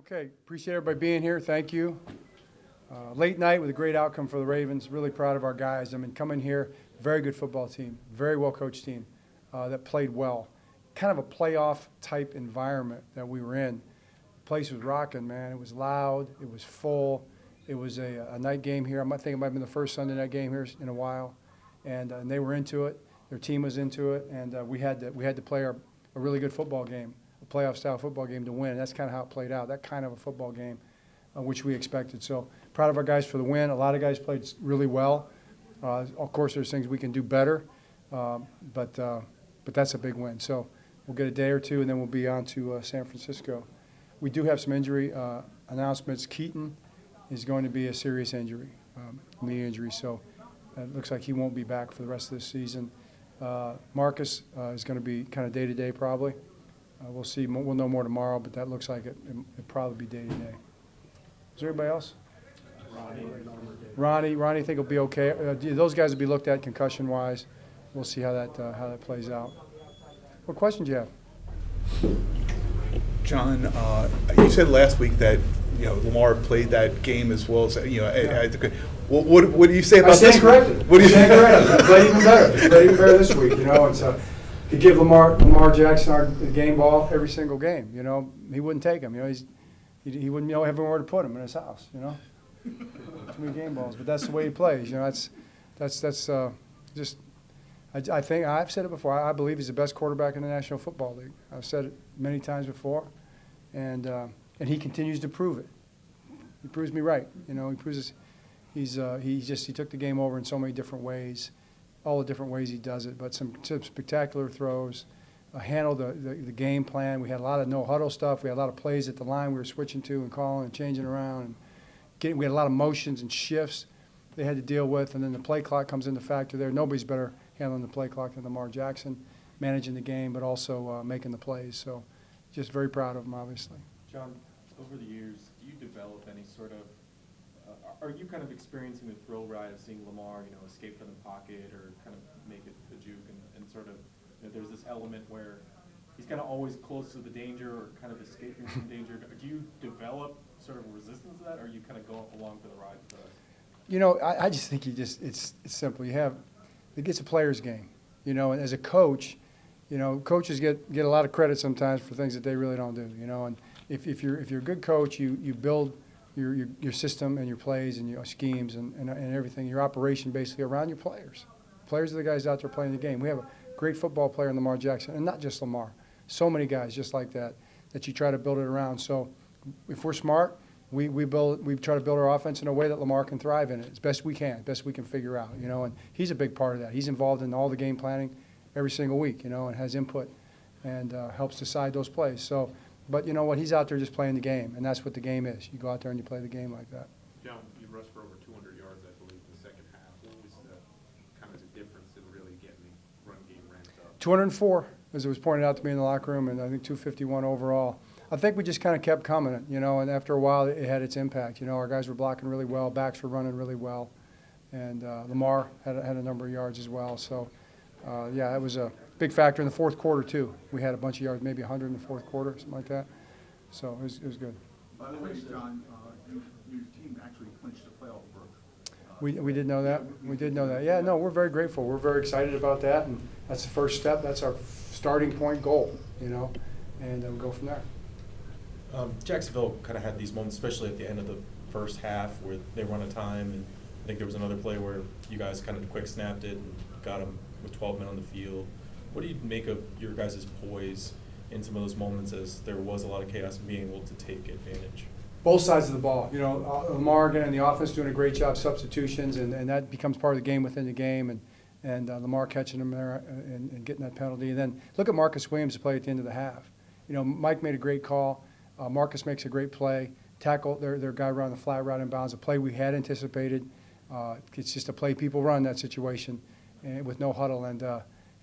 Okay, appreciate everybody being here. Thank you. Late night with a great outcome for the Ravens. Really proud of our guys. I mean, coming here, very good football team, very well-coached team that played well. Kind of a playoff type environment that we were in. The place was rocking, man. It was loud. It was full. It was a night game here. I think it might have been the first Sunday night game here in a while, and they were into it. Their team was into it, and we had to play a really good football game, a playoff-style football game to win. And that's kind of how it played out. That kind of a football game, which we expected. So proud of our guys for the win. A lot of guys played really well. Of course, there's things we can do better, but that's a big win. So we'll get a day or two, and then we'll be on to San Francisco. We do have some injury announcements. Keaton is going to be a serious injury, knee injury, so it looks like he won't be back for the rest of this season. Marcus is going to be kind of day-to-day probably. We'll see. We'll know more tomorrow, but that looks like it'll probably be day-to-day. Is there anybody else? Ronnie, I think will be okay. Those guys will be looked at concussion-wise. We'll see how that plays out. What questions do you have? John, you said last week that Lamar played that game as well as what do you say about this? Corrected. What do you say? He played even better. He played even better this week, and so to give Lamar Jackson the game ball every single game, he wouldn't take him. He wouldn't know everywhere to put him in his house. Too many game balls, but that's the way he plays. That's just. I think I've said it before. I believe he's the best quarterback in the National Football League. I've said it many times before, and he continues to prove it. He proves me right. He proves he took the game over in so many different ways, all the different ways he does it. But some spectacular throws, handled the game plan. We had a lot of no huddle stuff. We had a lot of plays at the line we were switching to and calling and changing around. And we had a lot of motions and shifts they had to deal with, and then the play clock comes into factor there. Nobody's better handling the play clock than Lamar Jackson, managing the game, but also making the plays. So just very proud of him, obviously. John, over the years, do you develop any sort of are you kind of experiencing the thrill ride of seeing Lamar, escape from the pocket or kind of make it the juke and sort of, there's this element where he's kind of always close to the danger or kind of escaping from danger. Do you develop sort of resistance to that, or you kind of go along for the ride for us? I just think it's simple. It's a player's game, and as a coach, coaches get a lot of credit sometimes for things that they really don't do, and if you're a good coach, you build your system and your plays and your schemes and everything, your operation basically around your players. Players are the guys out there playing the game. We have a great football player in Lamar Jackson, and not just Lamar. So many guys just like that you try to build it around. So if we're smart, we try to build our offense in a way that Lamar can thrive in it as best we can figure out, and he's a big part of that. He's involved in all the game planning every single week, and has input and helps decide those plays. So, but he's out there just playing the game, and that's what the game is. You go out there and you play the game like that. John, you rushed for over 200 yards, I believe, in the second half. What was kind of the difference in really getting the run game ramped up? 204, as it was pointed out to me in the locker room, and I think 251 overall. I think we just kind of kept coming, and after a while it had its impact. Our guys were blocking really well, backs were running really well, and Lamar had a number of yards as well. So, it was a big factor in the fourth quarter too. We had a bunch of yards, maybe 100 in the fourth quarter, something like that. So it was good. By the way, John, your team actually clinched the playoff berth. We did know that. We did know that. Yeah, no, we're very grateful. We're very excited about that, and that's the first step. That's our starting point goal, and we'll go from there. Jacksonville kind of had these moments, especially at the end of the first half, where they run out of time, and I think there was another play where you guys kind of quick snapped it and got them with 12 men on the field. What do you make of your guys' poise in some of those moments, as there was a lot of chaos, and being able to take advantage? Both sides of the ball. Lamar again and the offense doing a great job substitutions, and that becomes part of the game within the game, and Lamar catching them there and getting that penalty. And then look at Marcus Williams' play at the end of the half. Mike made a great call. Marcus makes a great play. Tackle their guy around the flat route in bounds, a play we had anticipated. It's just a play people run, that situation, and with no huddle.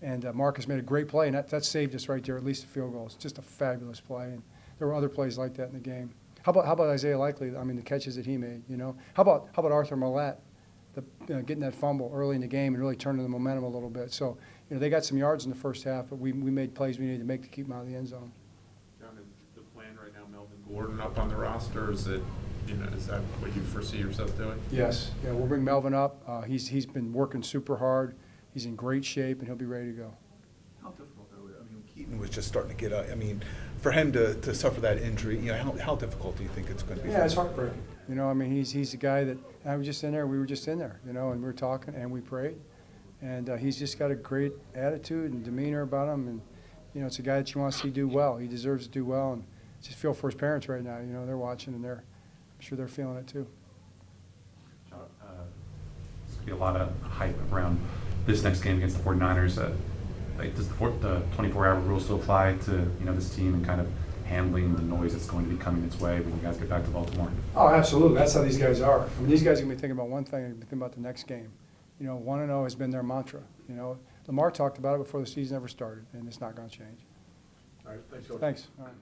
And Marcus made a great play, and that saved us right there, at least a field goal. It's just a fabulous play. And there were other plays like that in the game. How about Isaiah Likely? The catches that he made. How about Arthur Millette, getting that fumble early in the game and really turning the momentum a little bit. So they got some yards in the first half, but we made plays we needed to make to keep them out of the end zone. John, is the plan right now Melvin Gordon up on the roster? Or is it, is that what you foresee yourself doing? Yes, yeah, we'll bring Melvin up. He's been working super hard. He's in great shape, and he'll be ready to go. How difficult, though, Keaton was just starting to get up. I mean, for him to suffer that injury, how difficult do you think it's going to be? Yeah, it's heartbreaking. He's a guy that I was just in there. We were just in there, and we were talking and we prayed, and he's just got a great attitude and demeanor about him, and it's a guy that you want to see do well. He deserves to do well, and just feel for his parents right now. They're watching, and I'm sure they're feeling it too. John, there's going to be a lot of hype around this next game against the 49ers. Does the 24-hour rule still apply to this team and kind of handling the noise that's going to be coming its way when you guys get back to Baltimore? Oh, absolutely. That's how these guys are. These guys are going to be thinking about one thing and thinking about the next game. 1-0 has been their mantra. Lamar talked about it before the season ever started, and it's not going to change. All right, thanks, Coach. Thanks. All right.